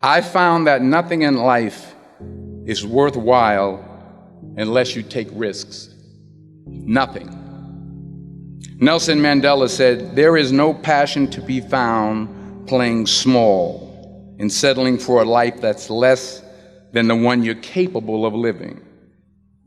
I found that nothing in life is worthwhile unless you take risks. Nothing. Nelson Mandela said, "There is no passion to be found playing small and settling for a life that's less than the one you're capable of living."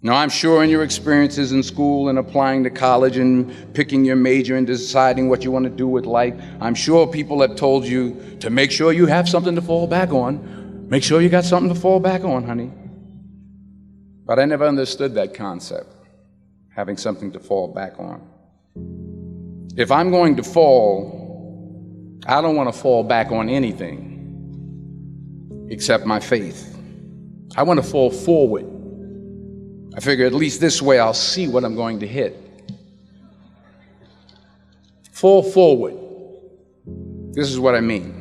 Now, I'm sure in your experiences in school and applying to college and picking your major and deciding what you want to do with life, I'm sure people have told you to make sure you have something to fall back on. Make sure you got something to fall back on, honey. But I never understood that concept, having something to fall back on. If I'm going to fall, I don't want to fall back on anything except my faith. I want to fall forward. I figure at least this way I'll see what I'm going to hit. Fall forward. This is what I mean.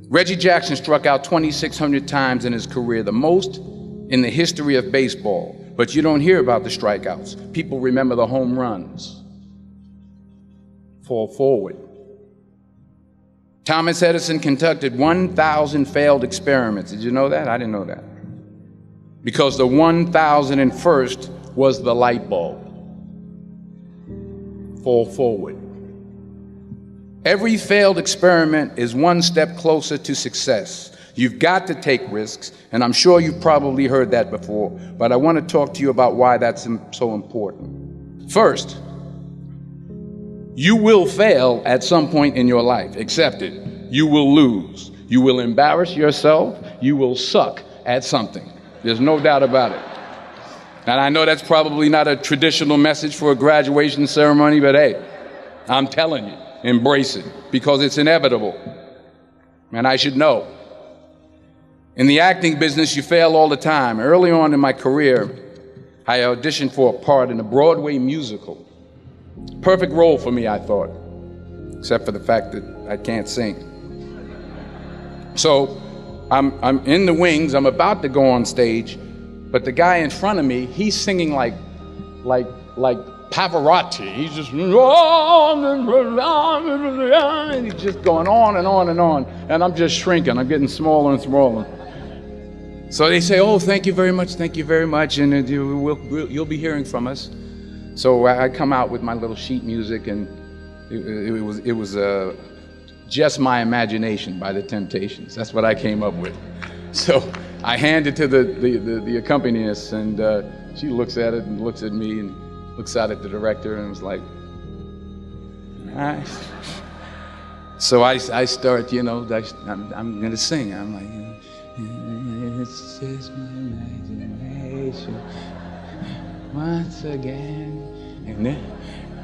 Reggie Jackson struck out 2,600 times in his career, the most in the history of baseball. But you don't hear about the strikeouts. People remember the home runs. Fall forward. Thomas Edison conducted 1,000 failed experiments. Did you know that? I didn't know that. Because the 1,001st was the light bulb. Fall forward. Every failed experiment is one step closer to success. You've got to take risks, and I'm sure you've probably heard that before, but I want to talk to you about why that's so important. First, you will fail at some point in your life. Accept it. You will lose. You will embarrass yourself. You will suck at something. There's no doubt about it. And I know that's probably not a traditional message for a graduation ceremony, but hey, I'm telling you, embrace it, because it's inevitable. And I should know. In the acting business, you fail all the time. Early on in my career, I auditioned for a part in a Broadway musical. Perfect role for me, I thought, except for the fact that I can't sing. So I'm in the wings, I'm about to go on stage, but the guy in front of me, he's singing like Pavarotti. He's just, and he's just going on and on and on, and I'm just shrinking, I'm getting smaller and smaller. So they say, "Oh, thank you very much, and you'll be hearing from us." So I come out with my little sheet music, and it was Just My Imagination by the Temptations. That's what I came up with. So I hand it to the accompanist, and she looks at it and looks at me and looks out at the director and was like, "All right." So I start, I'm going to sing. I'm like, "It's just my imagination once again, and then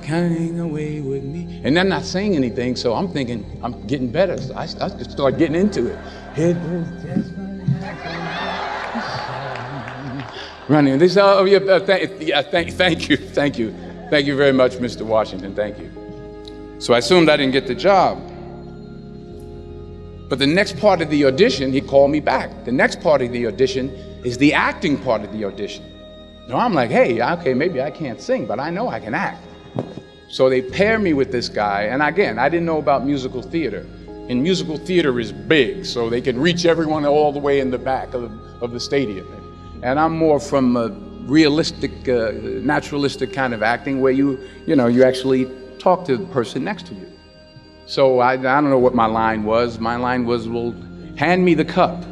coming away with me." And I'm not saying anything, so I'm thinking I'm getting better. So I just start getting into it. It was just my running. This, thank you very much, Mr. Washington. Thank you. So I assumed I didn't get the job. But the next part of the audition, he called me back. The next part of the audition is the acting part of the audition. Now I'm like, hey, okay, maybe I can't sing, but I know I can act. So they pair me with this guy, and again, I didn't know about musical theater. And musical theater is big, so they can reach everyone all the way in the back of the stadium. And I'm more from a realistic, naturalistic kind of acting where you actually talk to the person next to you. So I don't know what my line was. My line was, "Well, hand me the cup."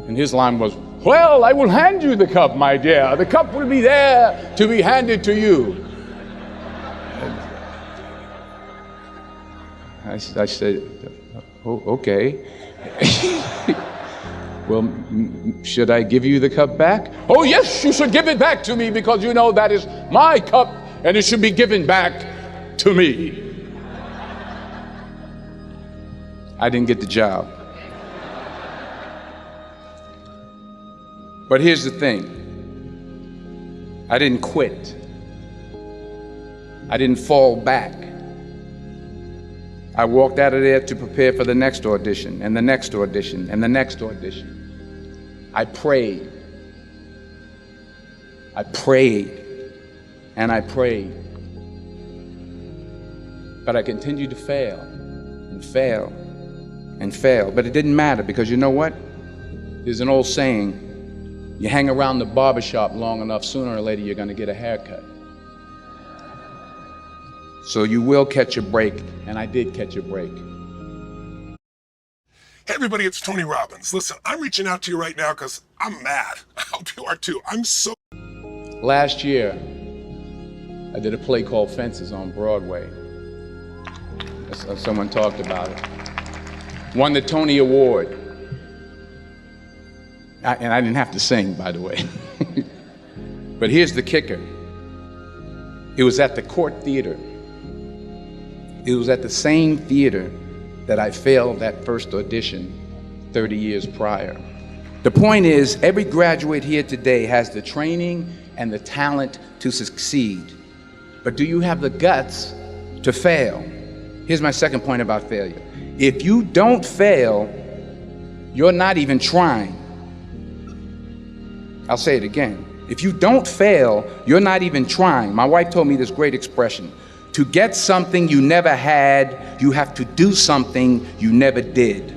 And his line was, "Well, I will hand you the cup, my dear. The cup will be there to be handed to you." I said, "Oh, okay." "Well, should I give you the cup back?" "Oh, yes, you should give it back to me, because you know that is my cup and it should be given back to me." I didn't get the job. But here's the thing. I didn't quit. I didn't fall back. I walked out of there to prepare for the next audition, and the next audition, and the next audition. I prayed. I prayed, and I prayed. But I continued to fail, and fail, and fail. But it didn't matter, because you know what? There's an old saying, you hang around the barbershop long enough, sooner or later you're going to get a haircut. So you will catch a break, and I did catch a break. Hey everybody, it's Tony Robbins. Listen, I'm reaching out to you right now because I'm mad. I hope you are too. I'm so... Last year, I did a play called Fences on Broadway. Someone talked about it. Won the Tony Award. And I didn't have to sing, by the way. But here's the kicker. It was at the Court Theater. It was at the same theater that I failed that first audition 30 years prior. The point is, every graduate here today has the training and the talent to succeed. But do you have the guts to fail? Here's my second point about failure. If you don't fail, you're not even trying. I'll say it again. If you don't fail, you're not even trying. My wife told me this great expression. To get something you never had, you have to do something you never did.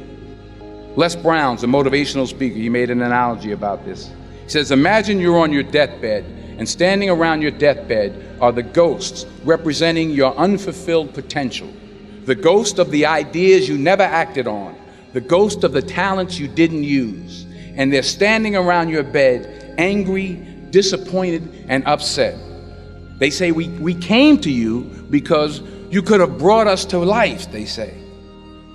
Les Brown's a motivational speaker. He made an analogy about this. He says, imagine you're on your deathbed, and standing around your deathbed are the ghosts representing your unfulfilled potential. The ghost of the ideas you never acted on. The ghost of the talents you didn't use. And they're standing around your bed, angry, disappointed, and upset. They say, we came to you because you could have brought us to life, they say.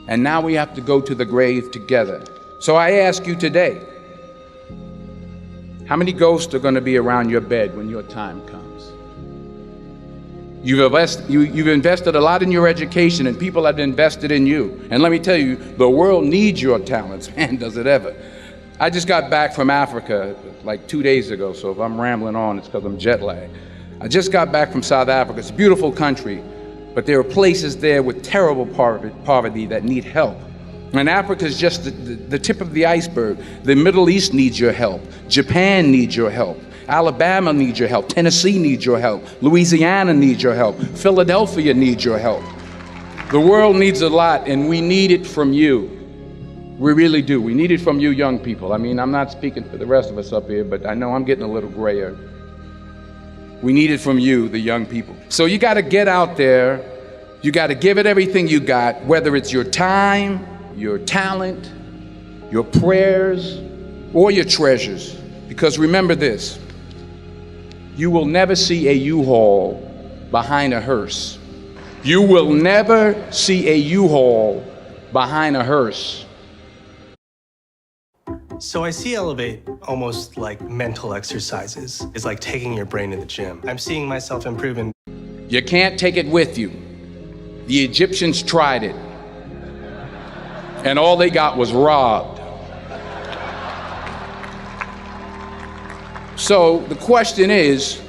And now we have to go to the grave together. So I ask you today, how many ghosts are going to be around your bed when your time comes? You've invested a lot in your education, and people have invested in you. And let me tell you, the world needs your talents, man, does it ever. I just got back from Africa like 2 days ago, so if I'm rambling on, it's because I'm jet lagged. I just got back from South Africa. It's a beautiful country, but there are places there with terrible poverty that need help. And Africa is just the tip of the iceberg. The Middle East needs your help. Japan needs your help. Alabama needs your help. Tennessee needs your help. Louisiana needs your help. Philadelphia needs your help. The world needs a lot, and we need it from you. We really do. We need it from you young people. I mean, I'm not speaking for the rest of us up here, but I know I'm getting a little grayer. We need it from you, the young people. So you got to get out there. You got to give it everything you got, whether it's your time, your talent, your prayers, or your treasures. Because remember this, you will never see a U-Haul behind a hearse. You will never see a U-Haul behind a hearse. So I see Elevate almost like mental exercises. It's like taking your brain to the gym. I'm seeing myself improving. You can't take it with you. The Egyptians tried it, and all they got was robbed. So the question is,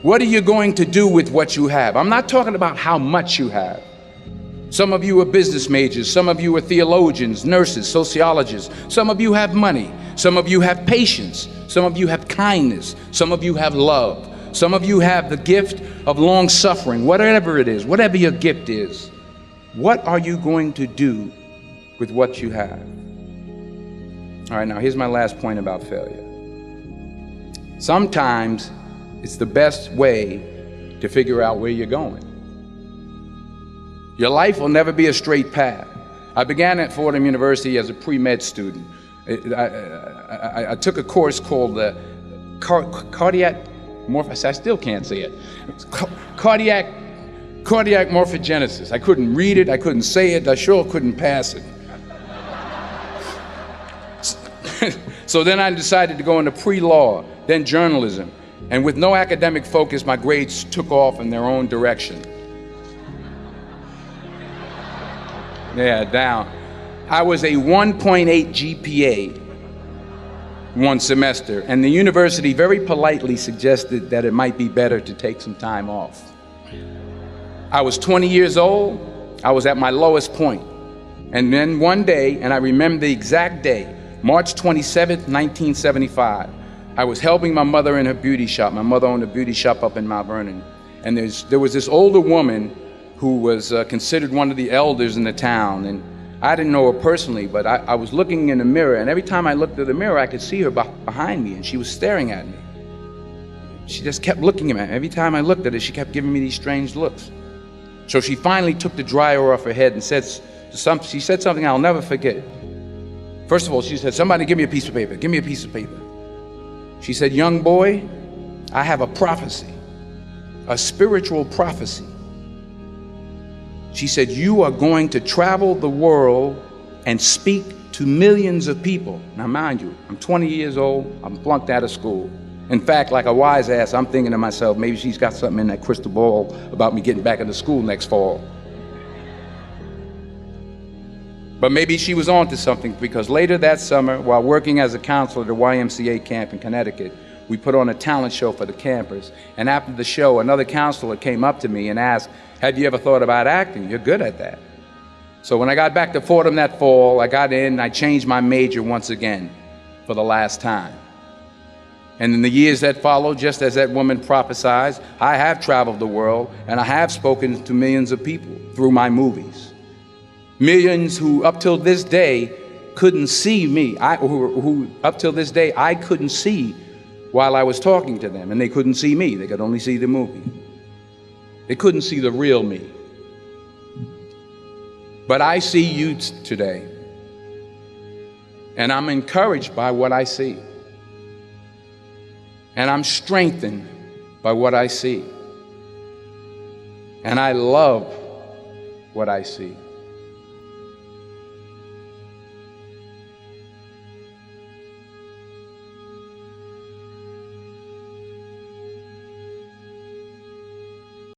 what are you going to do with what you have? I'm not talking about how much you have. Some of you are business majors, some of you are theologians, nurses, sociologists. Some of you have money, some of you have patience, some of you have kindness, some of you have love. Some of you have the gift of long suffering, whatever it is, whatever your gift is. What are you going to do with what you have? All right, now here's my last point about failure. Sometimes it's the best way to figure out where you're going. Your life will never be a straight path. I began at Fordham University as a pre-med student. I took a course called cardiac morphogenesis. I still can't say it. Cardiac morphogenesis. I couldn't read it, I couldn't say it, I sure couldn't pass it. So then I decided to go into pre-law, then journalism. And with no academic focus, my grades took off in their own direction. Yeah, down. I was a 1.8 GPA one semester, and the university very politely suggested that it might be better to take some time off. I was 20 years old. I was at my lowest point. And then one day, and I remember the exact day, March 27th, 1975, I was helping my mother in her beauty shop. My mother owned a beauty shop up in Mount Vernon. And there was this older woman who was considered one of the elders in the town. And I didn't know her personally, but I was looking in the mirror, and every time I looked at the mirror, I could see her behind me, and she was staring at me. She just kept looking at me. Every time I looked at her, she kept giving me these strange looks. So she finally took the dryer off her head and she said something I'll never forget. First of all, she said, "Somebody give me a piece of paper. Give me a piece of paper." She said, "Young boy, I have a prophecy, a spiritual prophecy." She said, "You are going to travel the world and speak to millions of people." Now, mind you, I'm 20 years old. I'm flunked out of school. In fact, like a wise ass, I'm thinking to myself, maybe she's got something in that crystal ball about me getting back into school next fall. But maybe she was on to something, because later that summer, while working as a counselor at a YMCA camp in Connecticut, we put on a talent show for the campers. And after the show, another counselor came up to me and asked, "Have you ever thought about acting? You're good at that." So when I got back to Fordham that fall, I got in and I changed my major once again for the last time. And in the years that followed, just as that woman prophesied, I have traveled the world and I have spoken to millions of people through my movies. Millions who up till this day couldn't see me, who up till this day I couldn't see while I was talking to them, and they couldn't see me, they could only see the movie. They couldn't see the real me. But I see you today, and I'm encouraged by what I see. And I'm strengthened by what I see. And I love what I see.